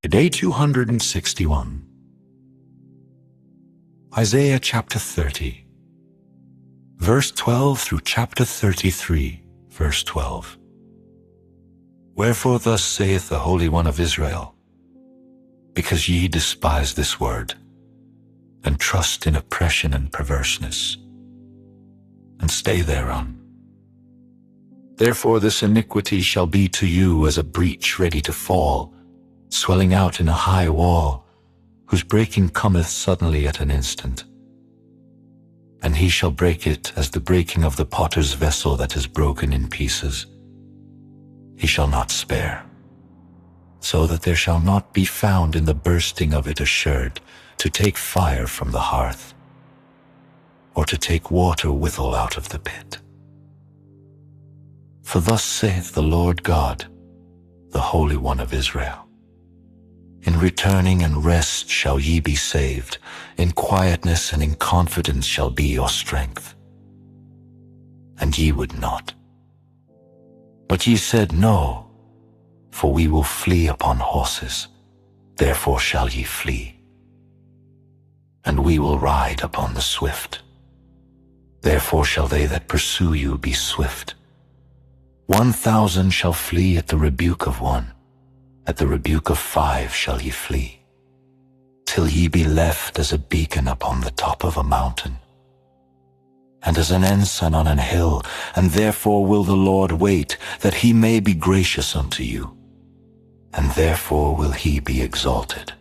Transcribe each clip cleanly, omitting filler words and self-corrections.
Day 261. Isaiah chapter 30, verse 12 through chapter 33, verse 12. Wherefore thus saith the Holy One of Israel, because ye despise this word, and trust in oppression and perverseness, and stay thereon. Therefore this iniquity shall be to you as a breach ready to fall, swelling out in a high wall, whose breaking cometh suddenly at an instant. And he shall break it as the breaking of the potter's vessel that is broken in pieces. He shall not spare, so that there shall not be found in the bursting of it a sherd to take fire from the hearth, or to take water withal out of the pit. For thus saith the Lord God, the Holy One of Israel, in returning and rest shall ye be saved, in quietness and in confidence shall be your strength. And ye would not. But ye said, No, for we will flee upon horses, therefore shall ye flee. And we will ride upon the swift, therefore shall they that pursue you be swift. 1,000 shall flee at the rebuke of one, at the rebuke of 5 shall ye flee, till ye be left as a beacon upon the top of a mountain, and as an ensign on an hill. And therefore will the Lord wait, that he may be gracious unto you, and therefore will he be exalted,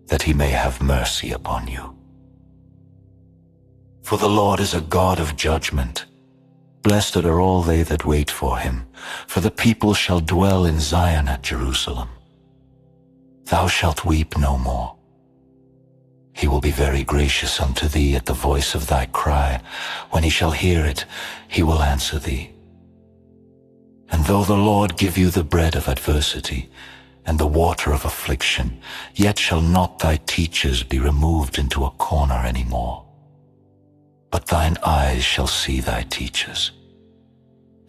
that he may have mercy upon you. For the Lord is a God of judgment. Blessed are all they that wait for him, for the people shall dwell in Zion at Jerusalem. Thou shalt weep no more. He will be very gracious unto thee at the voice of thy cry. When he shall hear it, he will answer thee. And though the Lord give you the bread of adversity, and the water of affliction, yet shall not thy teachers be removed into a corner any more. But thine eyes shall see thy teachers,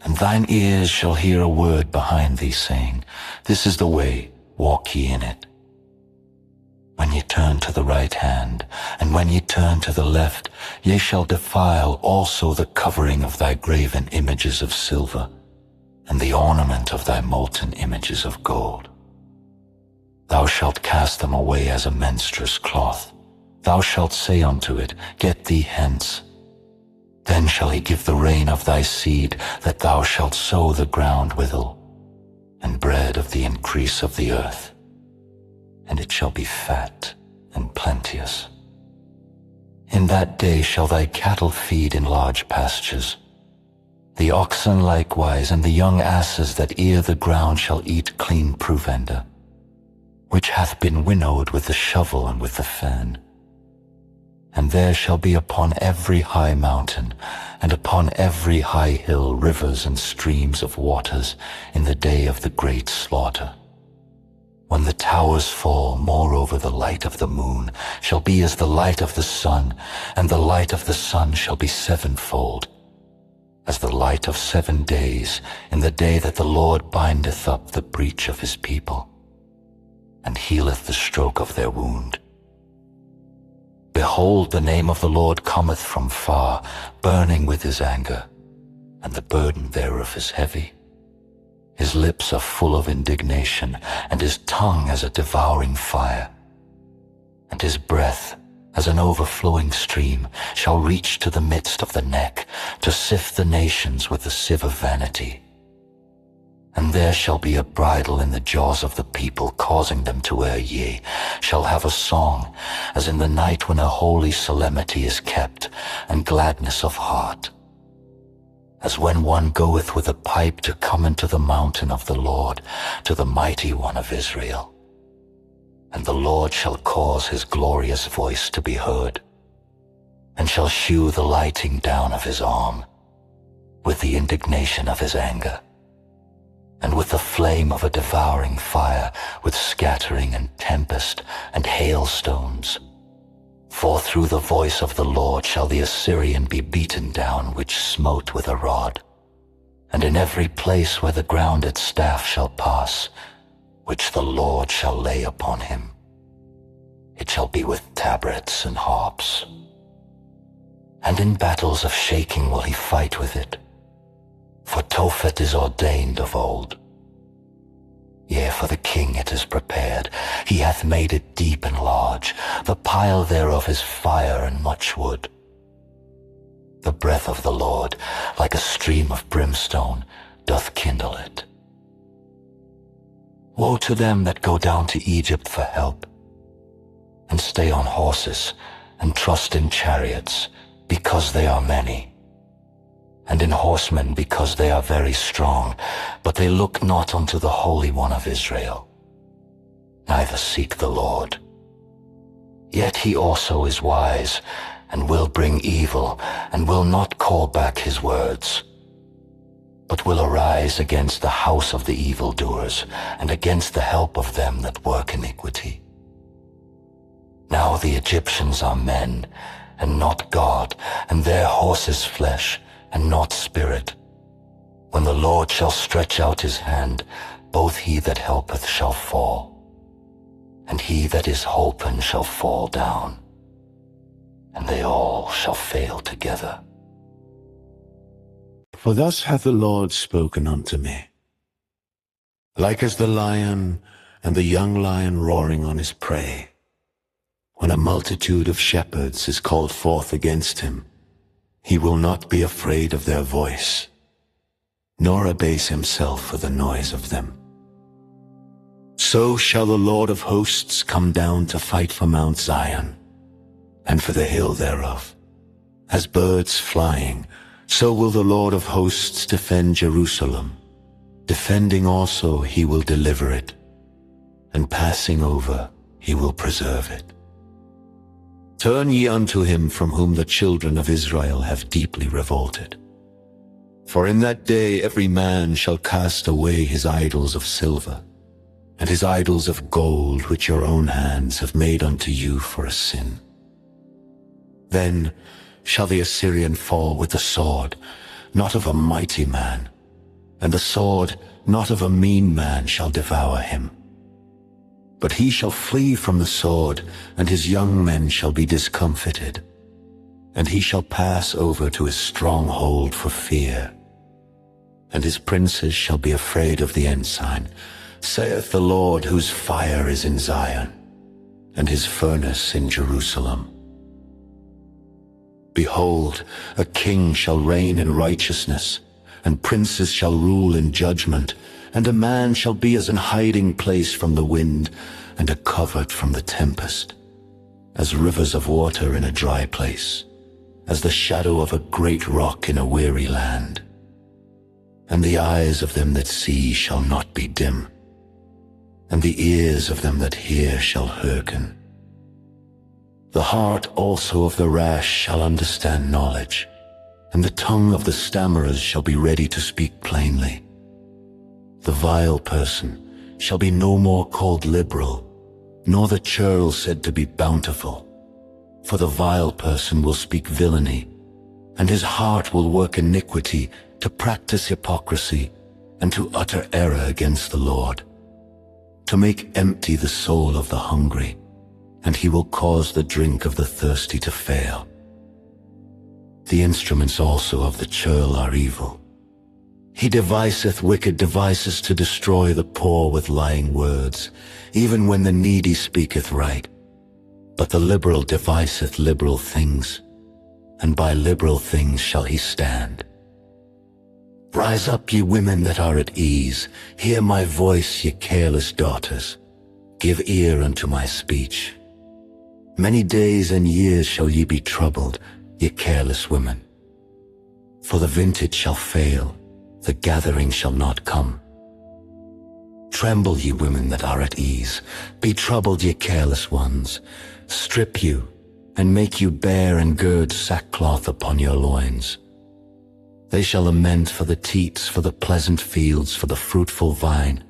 and thine ears shall hear a word behind thee, saying, This is the way, walk ye in it. When ye turn to the right hand, and when ye turn to the left, ye shall defile also the covering of thy graven images of silver, and the ornament of thy molten images of gold. Thou shalt cast them away as a menstruous cloth. Thou shalt say unto it, Get thee hence. Then shall he give the rain of thy seed, that thou shalt sow the ground withal, and bread of the increase of the earth, and it shall be fat and plenteous. In that day shall thy cattle feed in large pastures. The oxen likewise and the young asses that ear the ground shall eat clean provender, which hath been winnowed with the shovel and with the fan. And there shall be upon every high mountain, and upon every high hill, rivers and streams of waters in the day of the great slaughter. When the towers fall, moreover the light of the moon shall be as the light of the sun, and the light of the sun shall be sevenfold, as the light of 7 days in the day that the Lord bindeth up the breach of his people, and healeth the stroke of their wound. Behold, the name of the Lord cometh from far, burning with his anger, and the burden thereof is heavy. His lips are full of indignation, and his tongue as a devouring fire. And his breath, as an overflowing stream, shall reach to the midst of the neck, to sift the nations with the sieve of vanity. And there shall be a bridle in the jaws of the people, causing them to err. Ye shall have a song, as in the night when a holy solemnity is kept, and gladness of heart. As when one goeth with a pipe to come into the mountain of the Lord, to the mighty one of Israel. And the Lord shall cause his glorious voice to be heard, and shall shew the lighting down of his arm, with the indignation of his anger, and with the flame of a devouring fire, with scattering and tempest and hailstones. For through the voice of the Lord shall the Assyrian be beaten down, which smote with a rod. And in every place where the grounded staff shall pass, which the Lord shall lay upon him. It shall be with tabrets and harps. And in battles of shaking will he fight with it. For Tophet is ordained of old. Yea, for the king it is prepared. He hath made it deep and large. The pile thereof is fire and much wood. The breath of the Lord, like a stream of brimstone, doth kindle it. Woe to them that go down to Egypt for help, and stay on horses, and trust in chariots, because they are many, and in horsemen, because they are very strong, but they look not unto the Holy One of Israel, neither seek the Lord. Yet he also is wise, and will bring evil, and will not call back his words, but will arise against the house of the evildoers, and against the help of them that work iniquity. Now the Egyptians are men, and not God, and their horses flesh, and not spirit. When the Lord shall stretch out his hand, both he that helpeth shall fall, and he that is holpen shall fall down, and they all shall fail together. For thus hath the Lord spoken unto me. Like as the lion and the young lion roaring on his prey, when a multitude of shepherds is called forth against him, he will not be afraid of their voice, nor abase himself for the noise of them. So shall the Lord of hosts come down to fight for Mount Zion, and for the hill thereof. As birds flying, so will the Lord of hosts defend Jerusalem. Defending also he will deliver it, and passing over he will preserve it. Turn ye unto him from whom the children of Israel have deeply revolted. For in that day every man shall cast away his idols of silver, and his idols of gold which your own hands have made unto you for a sin. Then shall the Assyrian fall with the sword, not of a mighty man, and the sword not of a mean man shall devour him. But he shall flee from the sword, and his young men shall be discomfited, and he shall pass over to his stronghold for fear. And his princes shall be afraid of the ensign, saith the Lord, whose fire is in Zion, and his furnace in Jerusalem. Behold, a king shall reign in righteousness, and princes shall rule in judgment, and a man shall be as an hiding place from the wind, and a covert from the tempest, as rivers of water in a dry place, as the shadow of a great rock in a weary land. And the eyes of them that see shall not be dim, and the ears of them that hear shall hearken. The heart also of the rash shall understand knowledge, and the tongue of the stammerers shall be ready to speak plainly. The vile person shall be no more called liberal, nor the churl said to be bountiful. For the vile person will speak villainy, and his heart will work iniquity, to practice hypocrisy, and to utter error against the Lord, to make empty the soul of the hungry, and he will cause the drink of the thirsty to fail. The instruments also of the churl are evil. He deviseth wicked devices to destroy the poor with lying words, even when the needy speaketh right. But the liberal deviseth liberal things, and by liberal things shall he stand. Rise up, ye women that are at ease, hear my voice, ye careless daughters. Give ear unto my speech. Many days and years shall ye be troubled, ye careless women. For the vintage shall fail, the gathering shall not come. Tremble, ye women that are at ease, be troubled, ye careless ones. Strip you, and make you bare, and gird sackcloth upon your loins. They shall lament for the teats, for the pleasant fields, for the fruitful vine.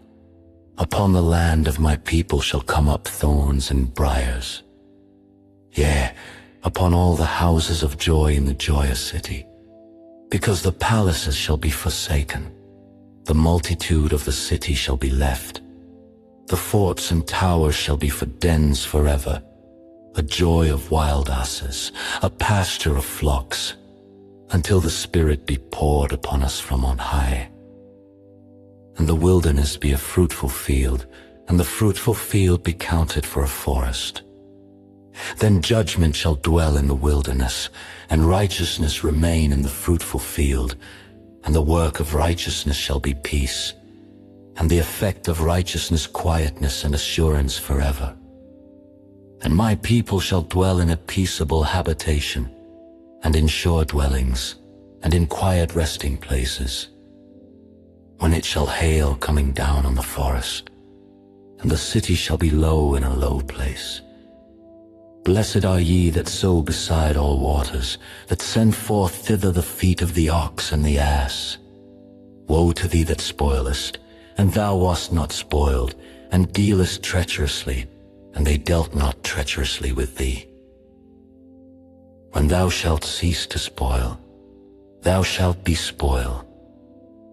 Upon the land of my people shall come up thorns and briars. Yea, upon all the houses of joy in the joyous city. Because the palaces shall be forsaken, the multitude of the city shall be left. The forts and towers shall be for dens forever, a joy of wild asses, a pasture of flocks, until the Spirit be poured upon us from on high. And the wilderness be a fruitful field, and the fruitful field be counted for a forest. Then judgment shall dwell in the wilderness, and righteousness remain in the fruitful field, and the work of righteousness shall be peace, and the effect of righteousness quietness and assurance forever. And my people shall dwell in a peaceable habitation, and in sure dwellings, and in quiet resting places. When it shall hail coming down on the forest, and the city shall be low in a low place. Blessed are ye that sow beside all waters, that send forth thither the feet of the ox and the ass. Woe to thee that spoilest, and thou wast not spoiled, and dealest treacherously, and they dealt not treacherously with thee. When thou shalt cease to spoil, thou shalt be spoiled.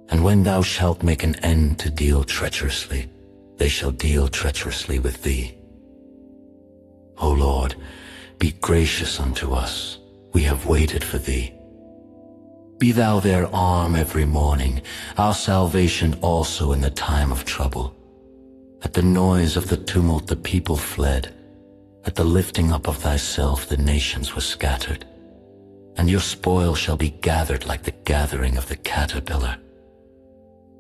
And when thou shalt make an end to deal treacherously, they shall deal treacherously with thee. O Lord, be gracious unto us, we have waited for thee. Be thou their arm every morning, our salvation also in the time of trouble. At the noise of the tumult the people fled. At the lifting up of thyself the nations were scattered. And your spoil shall be gathered like the gathering of the caterpillar.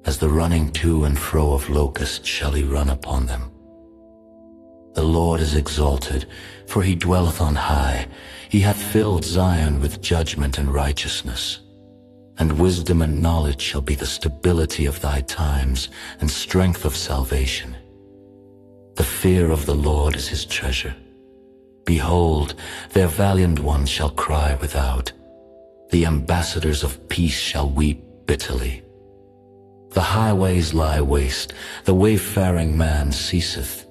As the running to and fro of locusts shall he run upon them. The Lord is exalted, for he dwelleth on high. He hath filled Zion with judgment and righteousness. And wisdom and knowledge shall be the stability of thy times, and strength of salvation. The fear of the Lord is his treasure. Behold, their valiant ones shall cry without. The ambassadors of peace shall weep bitterly. The highways lie waste, the wayfaring man ceaseth.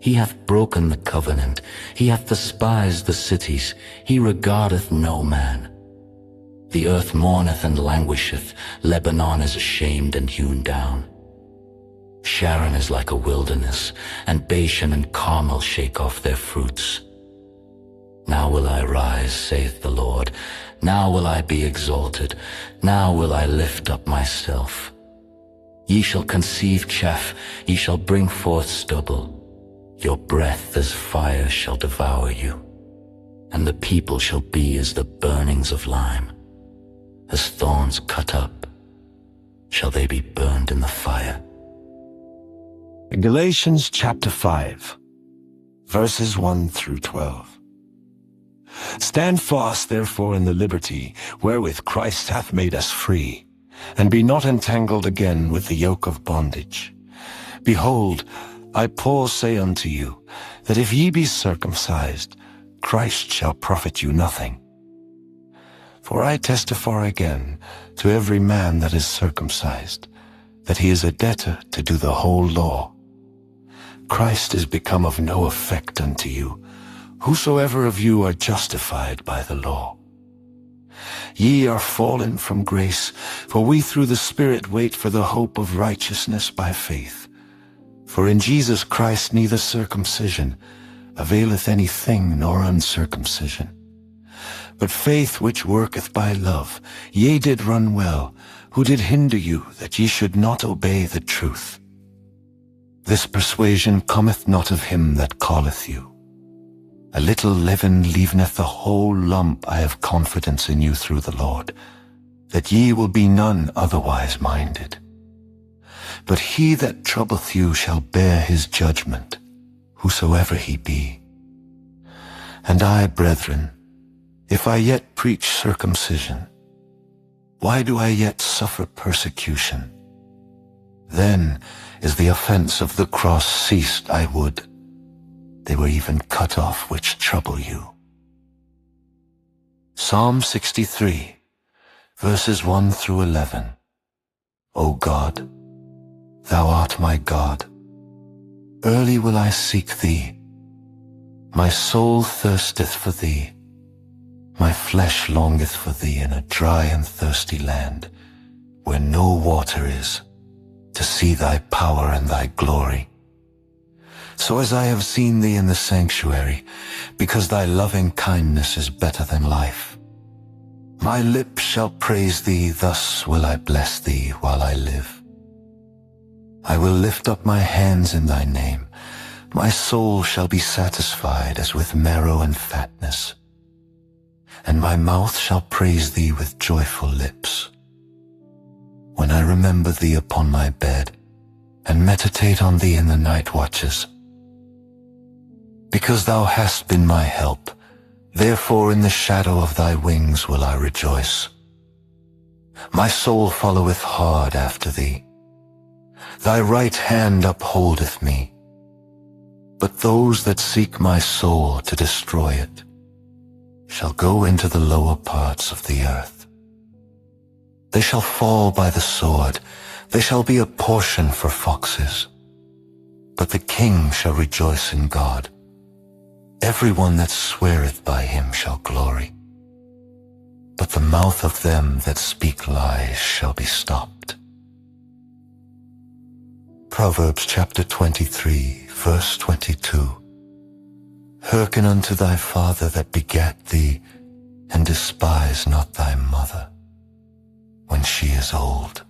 He hath broken the covenant, he hath despised the cities, he regardeth no man. The earth mourneth and languisheth, Lebanon is ashamed and hewn down. Sharon is like a wilderness, and Bashan and Carmel shake off their fruits. Now will I rise, saith the Lord, now will I be exalted, now will I lift up myself. Ye shall conceive chaff, ye shall bring forth stubble. Your breath as fire shall devour you, and the people shall be as the burnings of lime. As thorns cut up, shall they be burned in the fire. Galatians chapter 5, verses 1 through 12. Stand fast therefore in the liberty wherewith Christ hath made us free, and be not entangled again with the yoke of bondage. Behold, I Paul say unto you, that if ye be circumcised, Christ shall profit you nothing. For I testify again to every man that is circumcised, that he is a debtor to do the whole law. Christ is become of no effect unto you, whosoever of you are justified by the law. Ye are fallen from grace, for we through the Spirit wait for the hope of righteousness by faith. For in Jesus Christ neither circumcision availeth anything nor uncircumcision, but faith which worketh by love. Ye did run well, who did hinder you that ye should not obey the truth. This persuasion cometh not of him that calleth you. A little leaven leaveneth the whole lump. I have confidence in you through the Lord, that ye will be none otherwise minded. But he that troubleth you shall bear his judgment, whosoever he be. And I, brethren, if I yet preach circumcision, why do I yet suffer persecution? Then is the offense of the cross ceased. I would they were even cut off which trouble you. Psalm 63, verses 1 through 11. O God, thou art my God. Early will I seek thee. My soul thirsteth for thee. My flesh longeth for thee in a dry and thirsty land, where no water is, to see thy power and thy glory. So as I have seen thee in the sanctuary, because thy loving kindness is better than life, my lips shall praise thee, thus will I bless thee while I live. I will lift up my hands in thy name. My soul shall be satisfied as with marrow and fatness, and my mouth shall praise thee with joyful lips. When I remember thee upon my bed, and meditate on thee in the night watches. Because thou hast been my help, therefore in the shadow of thy wings will I rejoice. My soul followeth hard after thee. Thy right hand upholdeth me. But those that seek my soul to destroy it shall go into the lower parts of the earth. They shall fall by the sword. They shall be a portion for foxes. But the king shall rejoice in God. Every one that sweareth by him shall glory. But the mouth of them that speak lies shall be stopped. Proverbs chapter 23, verse 22. Hearken unto thy father that begat thee, and despise not thy mother when she is old.